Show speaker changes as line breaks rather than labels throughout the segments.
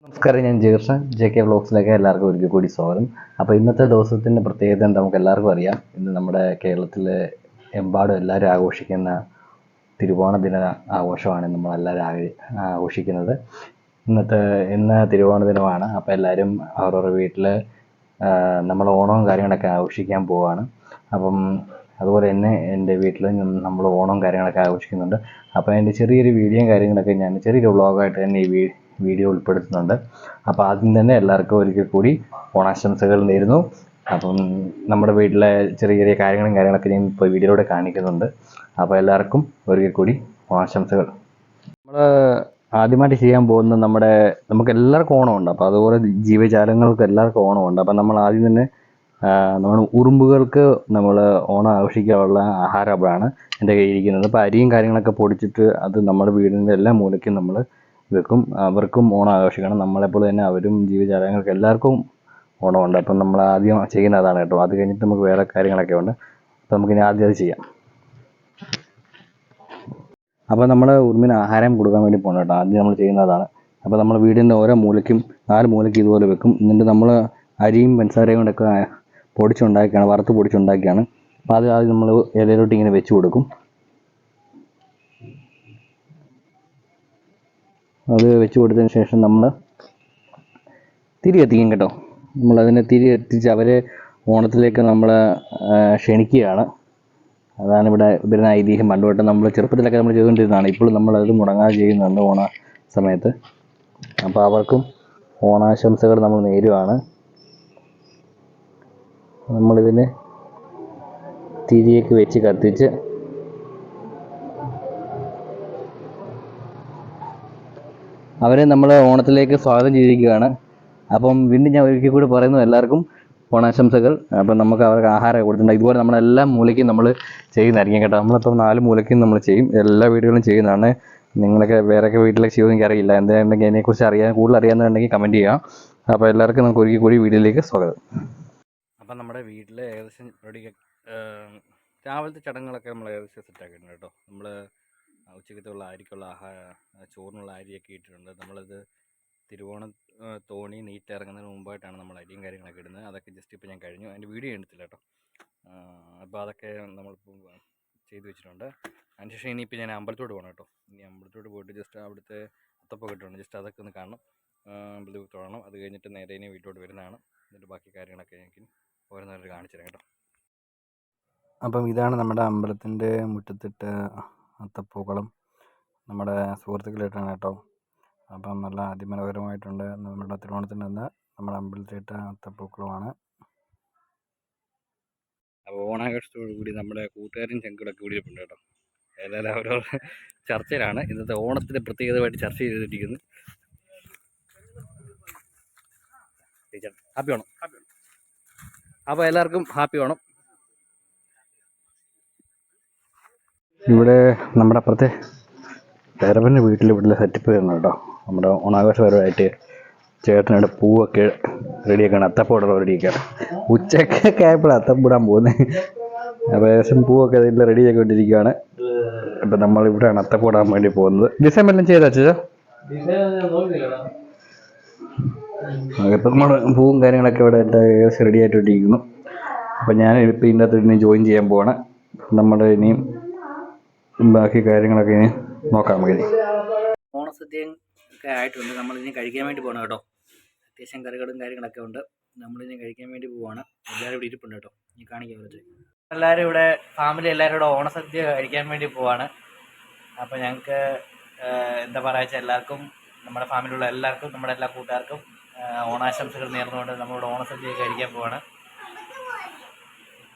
നമസ്കാരം, ഞാൻ ജീർഷൻ JK വ്ളോഗ്സിലേക്ക് എല്ലാവർക്കും ഒരിക്കൽ കൂടി സ്വാഗതം. അപ്പോൾ ഇന്നത്തെ ദിവസത്തിൻ്റെ പ്രത്യേകത എന്താ നമുക്ക് എല്ലാവർക്കും അറിയാം. ഇന്ന് നമ്മുടെ കേരളത്തിലെ എമ്പാടും എല്ലാവരും ആഘോഷിക്കുന്ന തിരുവോണ ദിന ആഘോഷമാണ് നമ്മളെല്ലാവരും ആഘോഷിക്കുന്നത്. ഇന്ന് തിരുവോണ ദിനമാണ്. അപ്പോൾ എല്ലാവരും അവരവരുടെ വീട്ടിൽ നമ്മൾ ഓണവും കാര്യങ്ങളൊക്കെ ആഘോഷിക്കാൻ പോവുകയാണ്. അപ്പം അതുപോലെ തന്നെ എൻ്റെ വീട്ടിൽ നമ്മൾ ഓണവും കാര്യങ്ങളൊക്കെ ആഘോഷിക്കുന്നുണ്ട്. അപ്പോൾ അതിൻ്റെ ചെറിയൊരു വീഡിയോയും കാര്യങ്ങളൊക്കെ ഞാൻ ചെറിയൊരു വ്ളോഗായിട്ട് തന്നെ ഈ വീഡിയോ ഉൾപ്പെടുത്തുന്നുണ്ട്. അപ്പോൾ ആദ്യം തന്നെ എല്ലാവർക്കും ഒരിക്കൽ കൂടി ഓണാശംസകൾ നേരുന്നു. അപ്പം നമ്മുടെ വീട്ടിലെ ചെറിയ ചെറിയ കാര്യങ്ങളൊക്കെ ഞാൻ ഇപ്പോൾ വീഡിയോയിലൂടെ കാണിക്കുന്നുണ്ട്. അപ്പോൾ എല്ലാവർക്കും ഒരിക്കൽ കൂടി ഓണാശംസകൾ. നമ്മൾ ആദ്യമായിട്ട് ചെയ്യാൻ പോകുന്ന നമുക്ക് എല്ലാവർക്കും ഓണമുണ്ട്. അപ്പോൾ അതുപോലെ ജീവജാലങ്ങൾക്ക് എല്ലാവർക്കും ഓണമുണ്ട്. അപ്പം നമ്മൾ ആദ്യം തന്നെ നമ്മൾ ഉറുമ്പുകൾക്ക് നമ്മൾ ഓണം ആഘോഷിക്കാനുള്ള ആഹാരമാണ് എൻ്റെ കയ്യിരിക്കുന്നത്. അപ്പോൾ അരിയും കാര്യങ്ങളൊക്കെ പൊടിച്ചിട്ട് അത് നമ്മുടെ വീടിൻ്റെ എല്ലാ മൂലയ്ക്കും നമ്മൾ വെക്കും. അവർക്കും ഓണം ആഘോഷിക്കണം. നമ്മളെപ്പോലെ തന്നെ അവരും ജീവജാലങ്ങൾക്ക് എല്ലാവർക്കും ഓണമുണ്ട്. അപ്പം നമ്മൾ ആദ്യം ചെയ്യുന്ന അതാണ് കേട്ടോ. അത് കഴിഞ്ഞിട്ട് നമുക്ക് വേറെ കാര്യങ്ങളൊക്കെ ഉണ്ട്. അപ്പോൾ നമുക്കിനി ആദ്യം അത് ചെയ്യാം. അപ്പോൾ നമ്മൾ ഉറുമ്പിന് ആഹാരം കൊടുക്കാൻ വേണ്ടി പോകണം കേട്ടോ. ആദ്യം നമ്മൾ ചെയ്യുന്നതാണ്. അപ്പോൾ നമ്മൾ വീടിൻ്റെ ഓരോ മൂലയ്ക്കും 4 മൂലയ്ക്ക് ഇതുപോലെ വെക്കും. എന്നിട്ട് നമ്മൾ അരിയും പഞ്ചസാരയും കൊണ്ടൊക്കെ പൊടിച്ചുണ്ടാക്കിയാണ്, വറുത്ത് പൊടിച്ചുണ്ടാക്കിയാണ്. അപ്പോൾ അത് ആദ്യം നമ്മൾ ഇലയിലോട്ട് ഇങ്ങനെ വെച്ച് കൊടുക്കും. അത് വെച്ച് കൊടുത്തതിന് ശേഷം നമ്മൾ തിരി കത്തിക്കും കേട്ടോ. നമ്മളതിനെ തിരി കത്തിച്ച് അവരെ ഓണത്തിലേക്ക് നമ്മൾ ക്ഷണിക്കുകയാണ്. അതാണ് ഇവിടെ വരുന്ന ഐതിഹ്യം. പണ്ട് തൊട്ട് നമ്മൾ ചെറുപ്പത്തിലൊക്കെ നമ്മൾ ചെയ്തുകൊണ്ടിരുന്നതാണ്. ഇപ്പോഴും നമ്മളത് മുടങ്ങാതെ ചെയ്യുന്നുണ്ട് ഓണ സമയത്ത്. അപ്പോൾ അവർക്കും ഓണാശംസകൾ നമ്മൾ നേരുവാണ്. നമ്മളിതിന് തിരിയൊക്കെ വെച്ച് കത്തിച്ച് അവരെ നമ്മൾ ഓണത്തിലേക്ക് സ്വാഗതം ചെയ്തിരിക്കുകയാണ്. അപ്പം വീണ്ടും ഞാൻ ഒരിക്കൽ കൂടി പറയുന്നു, എല്ലാവർക്കും ഓണാശംസകൾ. അപ്പം നമുക്ക് അവർക്ക് ആഹാരം കൊടുത്തിട്ടുണ്ട്. ഇതുപോലെ നമ്മളെല്ലാ മൂലയ്ക്കും നമ്മൾ ചെയ്യുന്നതായിരിക്കും കേട്ടോ. നമ്മളിപ്പം 4 മൂലയ്ക്കും നമ്മൾ ചെയ്യും. എല്ലാ വീടുകളും ചെയ്യുന്നതാണ്. നിങ്ങളൊക്കെ വേറെയൊക്കെ വീട്ടിലൊക്കെ ചെയ്യുമെന്ന് എനിക്കറിയില്ല. എന്താണെന്നുണ്ടെങ്കിൽ അതിനെക്കുറിച്ച് കൂടുതൽ അറിയാമെന്നുണ്ടെങ്കിൽ കമൻറ്റ് ചെയ്യാം. അപ്പോൾ എല്ലാവർക്കും നമുക്ക് ഒരിക്കൽ കൂടി വീഡിയോയിലേക്ക് സ്വാഗതം. അപ്പം നമ്മുടെ വീട്ടിൽ ഏകദേശം രാവിലത്തെ ചടങ്ങുകളൊക്കെ നമ്മൾ ഏകദേശം സെറ്റാക്കിയിട്ടുണ്ട് കേട്ടോ. നമ്മൾ ഉച്ചക്കത്തുള്ള അരിക്കുള്ള ചോറിനുള്ള അരിയൊക്കെ ഇട്ടിട്ടുണ്ട്. നമ്മളത് തിരുവോണം തോണി നീറ്റിറങ്ങുന്നതിന് മുമ്പായിട്ടാണ് നമ്മൾ അരിയും കാര്യങ്ങളൊക്കെ ഇടുന്നത്. അതൊക്കെ ജസ്റ്റ് ഇപ്പോൾ ഞാൻ കഴിഞ്ഞു. അതിൻ്റെ വീഡിയോ എടുത്തില്ല കേട്ടോ. അപ്പോൾ അതൊക്കെ നമ്മളിപ്പോൾ ചെയ്തു വെച്ചിട്ടുണ്ട്. അതിനുശേഷം ഇനിയിപ്പോൾ ഞാൻ അമ്പലത്തോട് പോകണം കേട്ടോ. ഇനി അമ്പലത്തോട് പോയിട്ട് ജസ്റ്റ് അവിടുത്തെ അത്തപ്പൊക്കെ ഇട്ടുണ്ട്. ജസ്റ്റ് അതൊക്കെ ഒന്ന് കാണണം, അമ്പലത്തിൽ തൊഴണം. അത് കഴിഞ്ഞിട്ട് നേരെ ഇനി വീട്ടിലോട്ട് വരുന്നതാണ്. എന്നിട്ട് ബാക്കി കാര്യങ്ങളൊക്കെ എനിക്ക് ഓരോന്നോരോട്ട് കാണിച്ചു തരാം കേട്ടോ. അപ്പം ഇതാണ് നമ്മുടെ അമ്പലത്തിൻ്റെ മുറ്റത്തിട്ട് അത്തപ്പൂക്കളം. നമ്മുടെ സുഹൃത്തുക്കളായിട്ടാണ് കേട്ടോ. അപ്പം നല്ല അതിമനോഹരമായിട്ടുണ്ട്. നമ്മുടെ തിരുവോണത്തിൻ്റെ അന്ന് നമ്മുടെ അമ്പലത്തിലിട്ട അത്തപ്പൂക്കളമാണ്. അപ്പോൾ ഓണാഘോഷത്തോടു കൂടി നമ്മുടെ കൂട്ടുകാരും ചങ്കുകളൊക്കെ കൂടിയിട്ടുണ്ട് കേട്ടോ. എല്ലാവരും ഓരോ ചർച്ചയിലാണ്. ഇന്നത്തെ ഓണത്തിൻ്റെ പ്രത്യേകതമായിട്ട് ചർച്ച ചെയ്തിരിക്കുന്നത്. ഹാപ്പി ഓണം. അപ്പോൾ എല്ലാവർക്കും ഹാപ്പി ഓണം. ഇവിടെ നമ്മുടെ അപ്പുറത്തെ പേരപ്പൻ്റെ വീട്ടിലെ സെറ്റപ്പ് വരുന്നു കേട്ടോ. നമ്മുടെ ഓണാഘോഷപരമായിട്ട് ചേട്ടനോട് പൂവൊക്കെ റെഡിയാക്കുകയാണ്. അത്തപ്പൂട റെഡിയാക്കുകയാണ്. ഉച്ചക്കൊക്കെ ആയപ്പോഴാണ് അത്തപ്പൂടാൻ പോകുന്നത്. അപ്പോൾ ഏകദേശം പൂവൊക്കെ അതിൽ റെഡിയാക്കിക്കൊണ്ടിരിക്കുകയാണ്. അപ്പം നമ്മളിവിടെയാണ് അത്തപ്പൂടാൻ വേണ്ടി പോകുന്നത്. ഡിസൈൻ എല്ലാം ചെയ്താ ചേച്ചാ? ഇപ്പം നമ്മൾ പൂവും കാര്യങ്ങളൊക്കെ ഇവിടെ എല്ലാം ഏകദേശം റെഡി ആയിട്ടിരിക്കുന്നു. അപ്പം ഞാൻ ഇപ്പം ഇതിൻ്റെ അകത്ത് ഇനി ജോയിൻ ചെയ്യാൻ പോവാണ്. നമ്മുടെ ഇനിയും ബാക്കി കാര്യങ്ങളൊക്കെ ഇനി നോക്കാം. നമുക്ക് ഓണസദ്യയും ഒക്കെ ആയിട്ടുണ്ട്. നമ്മളിനി കഴിക്കാൻ വേണ്ടി പോകണം കേട്ടോ. അത്യാവശ്യം കറികളും കാര്യങ്ങളൊക്കെ ഉണ്ട്. നമ്മളിനി കഴിക്കാൻ വേണ്ടി പോവാണ്. എല്ലാവരും ഇവിടെ ഇരിപ്പുണ്ട് കേട്ടോ. ഇനി കാണിക്കാൻ പറ്റും. എല്ലാവരും ഇവിടെ ഫാമിലി എല്ലാവരും ഇവിടെ ഓണസദ്യ കഴിക്കാൻ വേണ്ടി പോവാണ്. അപ്പോൾ ഞങ്ങൾക്ക് എന്താ പറയുക വെച്ചാൽ എല്ലാവർക്കും, നമ്മുടെ ഫാമിലിയുള്ള എല്ലാവർക്കും, നമ്മുടെ എല്ലാ കൂട്ടുകാർക്കും ഓണാശംസകൾ നേർന്നുകൊണ്ട് നമ്മളിവിടെ ഓണസദ്യ കഴിക്കാൻ പോവാണ്.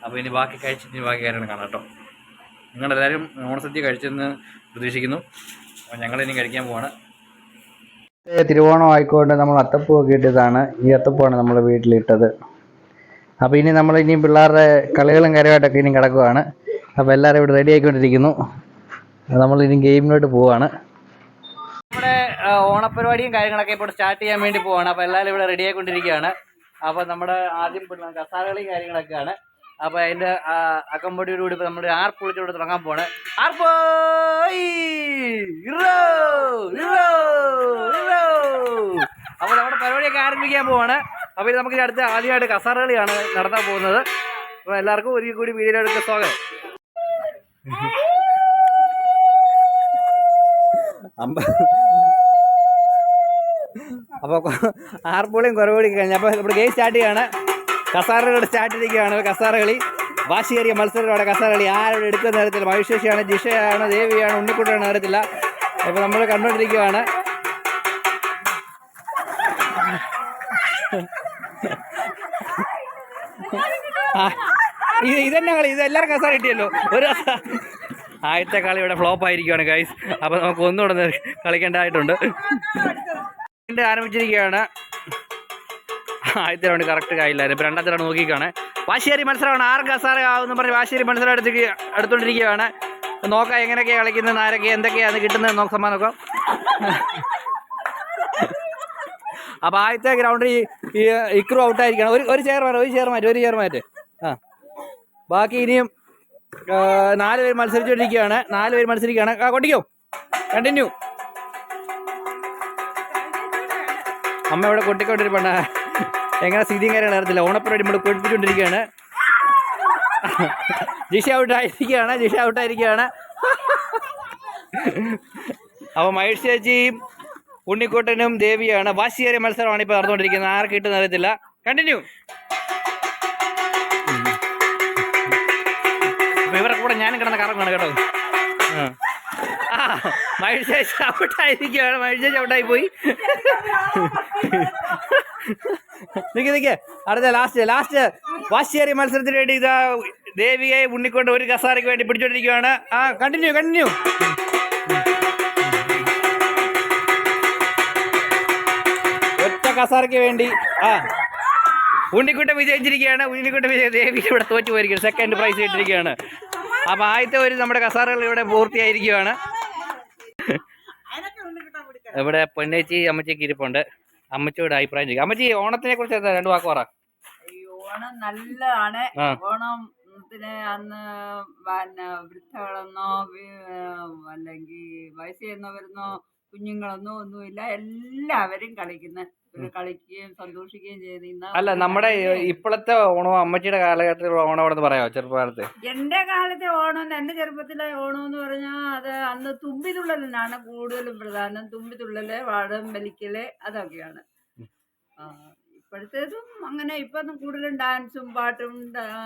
അപ്പോൾ ഇനി ബാക്കി കാര്യങ്ങൾ കാണാം കേട്ടോ. നിങ്ങളെല്ലാവരും ഓണസദ്യ കഴിച്ചെന്ന് പ്രതീക്ഷിക്കുന്നു. അപ്പോൾ ഞങ്ങളിനി കഴിക്കാൻ പോവാണ്. തിരുവോണം ആയിക്കൊണ്ട് നമ്മൾ അത്തപ്പൂവൊക്കെ ഇട്ടതാണ്. ഈ അത്തപ്പൂവാണ് നമ്മൾ വീട്ടിലിട്ടത്. അപ്പോൾ ഇനി നമ്മളിനി പിള്ളേരുടെ കളികളും കാര്യമായിട്ടൊക്കെ ഇനി കിടക്കുകയാണ്. അപ്പോൾ എല്ലാവരും ഇവിടെ റെഡി ആയിക്കൊണ്ടിരിക്കുന്നു. നമ്മളിനി ഗെയിമിലോട്ട് പോവാണ്. നമ്മുടെ ഓണപ്പരിപാടിയും കാര്യങ്ങളൊക്കെ ഇപ്പോൾ സ്റ്റാർട്ട് ചെയ്യാൻ വേണ്ടി പോവാണ്. അപ്പോൾ എല്ലാവരും ഇവിടെ റെഡി ആയിക്കൊണ്ടിരിക്കുകയാണ്. അപ്പോൾ നമ്മുടെ ആദ്യം കസാരകളിയും കാര്യങ്ങളൊക്കെയാണ്. അപ്പോൾ അതിൻ്റെ അകമ്പടിയോടുകൂടി ഇപ്പോൾ നമ്മൾ ആർപ്പ് വിളിച്ചോട് തുടങ്ങാൻ പോവാണ്. അപ്പോൾ
പരിപാടിയൊക്കെ ആരംഭിക്കാൻ പോവാണ്. അപ്പോൾ ഇത് നമുക്ക് അടുത്ത് ആദ്യമായിട്ട് കസാരകളിയാണ് നടത്താൻ പോകുന്നത്. അപ്പോൾ എല്ലാവർക്കും ഒരിക്കൽ കൂടി വീഡിയോയിലെടുത്ത് സ്വാഗതം. അപ്പോൾ ആർപ്പുളിയും കുറവുകൂടിയൊക്കെ കഴിഞ്ഞു. അപ്പോൾ ഇവിടെ ഗെയിം സ്റ്റാർട്ട് ചെയ്യുകയാണ്. കസാരകളോട് സ്റ്റാർട്ട് ചെയ്തിരിക്കുകയാണ്. കസാരകളി വാശിയേറിയ മത്സരങ്ങളോടെ കസാരകളി ആരോട് എടുക്കുന്ന നേരത്തില്ല. മഹിഷേഷിയാണ്, ജിഷയാണ്, ദേവിയാണ്, ഉണ്ണിക്കുട്ടനാണ് നേരത്തില്ല. അപ്പോൾ നമ്മൾ കണ്ടുകൊണ്ടിരിക്കുകയാണ്. ഇതന്നെ കളി, ഇത് എല്ലാവരും കസാര കിട്ടിയല്ലോ. ഒരു ആദ്യത്തെ കളി ഇവിടെ ഫ്ലോപ്പ് ആയിരിക്കുകയാണ് ഗൈസ്. അപ്പോൾ നമുക്ക് ഒന്നുകൂടെ കളിക്കേണ്ടതായിട്ടുണ്ട്. ആരംഭിച്ചിരിക്കുകയാണ്. ആദ്യത്തെ റൗണ്ട് കറക്റ്റ് കായില്ലായിരുന്നു. ഇപ്പോൾ രണ്ടാമത്തെ റൗണ്ട് നോക്കിക്കാണ്. വാശിയേറി മത്സരമാണ്. 6 കസാര ആവുമെന്ന് പറഞ്ഞ് വാശിയേറി മത്സരം എടുത്തുകൊണ്ടിരിക്കുകയാണ്. നോക്കാം എങ്ങനെയൊക്കെയാണ് കളിക്കുന്നത്, ആരൊക്കെ എന്തൊക്കെയാണ് കിട്ടുന്നത് നോക്കാം, സമ്മാനം നോക്കാം. അപ്പോൾ ആദ്യത്തെ ഗ്രൗണ്ടിൽ ഈ ഇക്രു ഔട്ടായിരിക്കണം. ഒരു ചെയർ മാറ്റ്. ആ ബാക്കി ഇനിയും 4 പേര് മത്സരിച്ചുകൊണ്ടിരിക്കുകയാണ്. 4 പേര് മത്സരിക്കുകയാണ്. കൊണ്ടിക്കോ, കണ്ടിന്യൂ. അമ്മ ഇവിടെ കൊട്ടിക്കൊണ്ടിരിപ്പണ്ട. എങ്ങനെ സ്ഥിതിയും കാര്യങ്ങൾ അറിയത്തില്ല. ഓണപ്പരിപാടി നമ്മൾ കൊട്ടിപ്പിച്ചുകൊണ്ടിരിക്കുകയാണ്. ജിഷ ഔട്ടായിരിക്കുകയാണ്. അപ്പോൾ മഹേഷ് ചേച്ചിയും ഉണ്ണിക്കുട്ടനും ദേവിയാണ്. വാശിയേറിയ മത്സരമാണ് ഇപ്പോൾ നടന്നുകൊണ്ടിരിക്കുന്നത്. ആർക്ക് കിട്ടുന്ന അറിയത്തില്ല. കണ്ടിന്യൂ. അപ്പോൾ ഇവരുടെ കൂടെ ഞാനും കിടന്ന കറങ്ങാണ് കേട്ടോ. മഹേഷ് ചേച്ചി ഔട്ടായിരിക്കുകയാണ്. മഹേഷ് ചേച്ചി ഔട്ടായി പോയി. നിൽക്ക് അടുത്ത ലാസ്റ്റ് വാശിയേറിയ മത്സരത്തിന് വേണ്ടി ഇതാ ദേവിയെ ഉണ്ണിക്കൊണ്ട് ഒരു കസാരയ്ക്ക് വേണ്ടി പിടിച്ചോണ്ടിരിക്കുകയാണ്. കണ്ടിന്യൂ. ഒറ്റ കസാരയ്ക്ക് വേണ്ടി ഉണ്ണിക്കുട്ടൻ വിജയിച്ചിരിക്കുകയാണ്. ദേവി ഇവിടെ തോറ്റു പോയിരിക്കുകയാണ്. സെക്കൻഡ് പ്രൈസ് കിട്ടിയിരിക്കുകയാണ്. അപ്പോൾ ആദ്യത്തെ ഒരു നമ്മുടെ കസാരകൾ ഇവിടെ പൂർത്തിയായിരിക്കുകയാണ്. ഇവിടെ പെണ്ണേച്ചി അമ്മച്ചിക്ക് ഇരിപ്പുണ്ട്. അമ്മച്ചിയുടെ അഭിപ്രായം ചോദിക്കും. അമ്മച്ചി ഓണത്തിനെ കുറിച്ച് 2 വാക്ക് പറ.
ഓണം നല്ലതാണ്. ഓണത്തിന് അന്ന് പിന്നെ വൃദ്ധകളെന്നോ അല്ലെങ്കിൽ വയസ്സെന്നവരെന്നോ കുഞ്ഞുങ്ങളൊന്നോ ഒന്നുമില്ല. എല്ലാവരും കളിക്കുകയും സന്തോഷിക്കുകയും ചെയ്യുന്ന.
അല്ല, നമ്മുടെ ഇപ്പോഴത്തെ ഓണം അമ്മച്ചിയുടെ കാലഘട്ടത്തിലുള്ള ഓണമെന്ന് പറയാമോ? ചെറുപ്പകാലത്ത്
എന്റെ കാലത്തെ ഓണം, എന്റെ ചെറുപ്പത്തിലെ ഓണം എന്ന് പറഞ്ഞാൽ അത് അന്ന് തുമ്പിതുള്ളലിനാണ് കൂടുതലും പ്രധാനം. തുമ്പിതുള്ളല്, വാടം വലിക്കല്, അതൊക്കെയാണ്. ഇപ്പോഴത്തേതും അങ്ങനെ ഇപ്പം കൂടുതലും ഡാൻസും പാട്ടും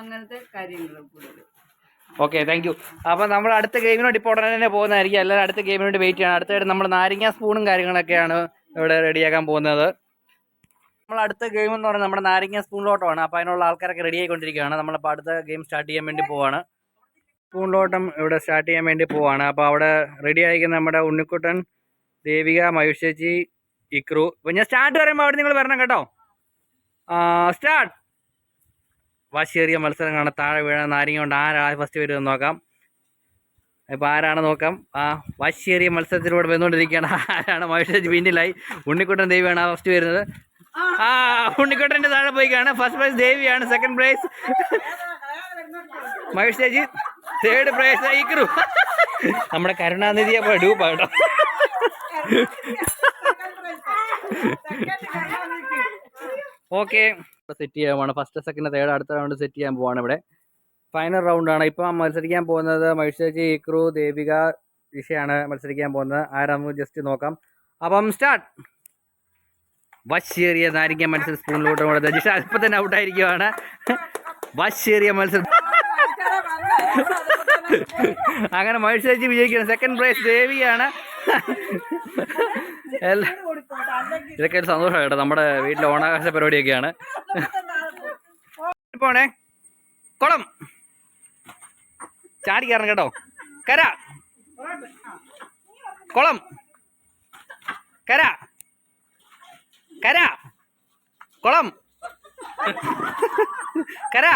അങ്ങനത്തെ കാര്യങ്ങളും കൂടുതലും.
Okay, thank you. അപ്പോൾ നമ്മൾ അടുത്ത ഗെയിമിനോട് ഇപ്പോൾ ഉടനെ തന്നെ പോകുന്നതായിരിക്കും. എല്ലാവരും അടുത്ത ഗെയിമിനോട് വെയിറ്റ് ചെയ്യണം. അടുത്തായിട്ട് നമ്മൾ നാരങ്ങ സ്പൂണും കാര്യങ്ങളൊക്കെയാണ് ഇവിടെ റെഡിയാക്കാൻ പോകുന്നത്. നമ്മൾ അടുത്ത ഗെയിം എന്ന് പറയുന്നത് നമ്മുടെ നാരങ്ങ സ്പൂണിലോട്ടമാണ്. അപ്പോൾ അതിനുള്ള ആൾക്കാരൊക്കെ റെഡി ആയിക്കൊണ്ടിരിക്കുകയാണ്. നമ്മളിപ്പോൾ അടുത്ത ഗെയിം സ്റ്റാർട്ട് ചെയ്യാൻ വേണ്ടി പോവാണ്. സ്പൂണിലോട്ടം ഇവിടെ സ്റ്റാർട്ട് ചെയ്യാൻ വേണ്ടി പോവാണ്. അപ്പോൾ അവിടെ റെഡി ആയിരിക്കുന്ന നമ്മുടെ ഉണ്ണിക്കുട്ടൻ, ദേവിക, മഹേഷ് ചേച്ചി, ഇക്രു. അപ്പോൾ ഞാൻ സ്റ്റാർട്ട് പറയുമ്പോൾ അവിടെ നിങ്ങൾ വരണം കേട്ടോ. സ്റ്റാർട്ട്. വാശിയേറിയ മത്സരങ്ങളാണ്. താഴെ വീഴാൻ നാരങ്ങ കൊണ്ട് ആരാണ് ഫസ്റ്റ് വരുമെന്ന് നോക്കാം. ഇപ്പോൾ ആരാണ് നോക്കാം. വാശിയേറിയ മത്സരത്തിലൂടെ വന്നുകൊണ്ടിരിക്കുകയാണ്. ആരാണ്? മഹേഷ് ചേച്ചി പിന്നിലായി. ഉണ്ണിക്കുട്ടൻ, ദേവിയാണ് ഫസ്റ്റ് വരുന്നത്. ഉണ്ണിക്കുട്ടൻ്റെ താഴെ പോയിക്കാണ്. ഫസ്റ്റ് പ്രൈസ് ദേവിയാണ്. സെക്കൻഡ് പ്രൈസ് മഹേഷ് ചേച്ചി. തേർഡ് പ്രൈസ് ഇക്രു. നമ്മുടെ കരുണാനിധിയെ പോയി ഡൂപ്പാട്ടോ. ഓക്കെ, സെറ്റ് ചെയ്യാൻ ഫസ്റ്റ് സെക്കൻഡ് തേർഡ് അടുത്ത റൗണ്ട് സെറ്റ് ചെയ്യാൻ പോവാണ്. ഇവിടെ ഫൈനൽ റൗണ്ടാണ്. ഇപ്പം മത്സരിക്കാൻ പോകുന്നത് മഹേഷ് ചേച്ചി, ഇക്രു, ദേവിക, ജിഷയാണ് മത്സരിക്കാൻ പോകുന്നത്. ആരാന്ന് ജസ്റ്റ് നോക്കാം. അപ്പം സ്റ്റാർട്ട്. വാശിയേറിയ നാരങ്ങ മത്സരം സ്പൂണിലോട്ട് കൊടുത്തത് ജിഷ ഇപ്പം തന്നെ ഔട്ടായിരിക്കുകയാണ്. വാശിയേറിയ മത്സരം അങ്ങനെ മഹേഷ് ചേച്ചി വിജയിക്കുകയാണ്. സെക്കൻഡ് പ്രൈസ് ദേവിയാണ്. ഇതൊക്കെ ഒരു സന്തോഷമാണ് കേട്ടോ. നമ്മുടെ വീട്ടിലെ ഓണാഘോഷ പരിപാടിയൊക്കെയാണ്. പോണേ കുളം ചാടി കയറണം കേട്ടോ. കര കുളം കര കര കുളം കര.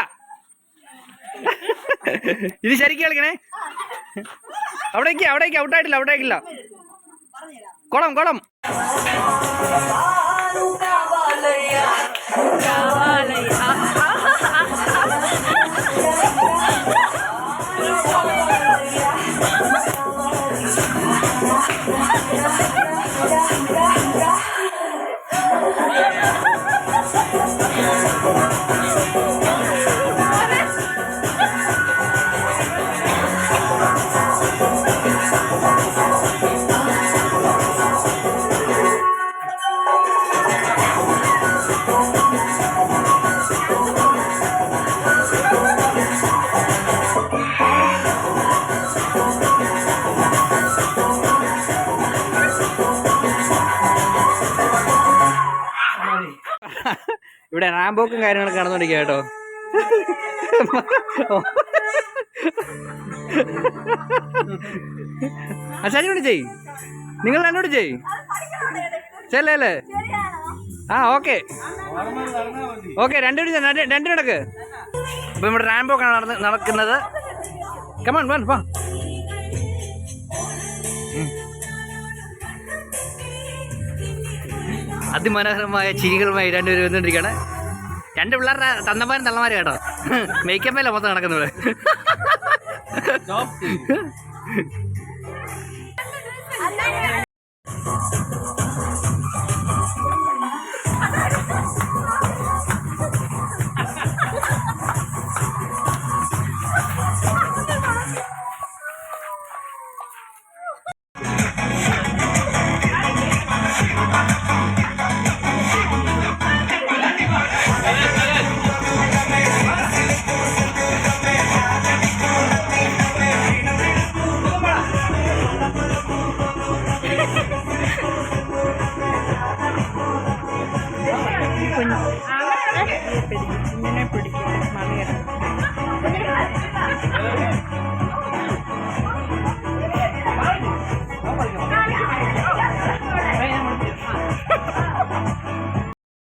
ഇത് ശരിക്കും കളിക്കണേ. അവിടേക്ക് ഔട്ടായിട്ടില്ല. കുളം കുളം. ഇവിടെ റാംബോക്കും കാര്യങ്ങളൊക്കെ നടന്നുകൊണ്ടിരിക്കുക കേട്ടോ. അച്ഛനോട് ചെയ്, നിങ്ങൾ എന്നോട് ചെയ് ചെല്ലേ. ആ ഓക്കെ ഓക്കെ, രണ്ടു നടക്ക്. അപ്പൊ നമ്മുടെ റാംബോക്കാണ് നടക്കുന്നത്. കമാൺ വൺ വാ. അതിമനോഹരമായ ചിരികളുമായി രണ്ടുപേരും വന്നുകൊണ്ടിരിക്കുകയാണ്. രണ്ട് പിള്ളേരുടെ തന്നമാരും തള്ളമാരും കേട്ടോ. മേക്കപ്പല്ല മൊത്തം നടക്കുന്നത്.
ഇങ്ങനെ പിടിക്കും മണിയുടെ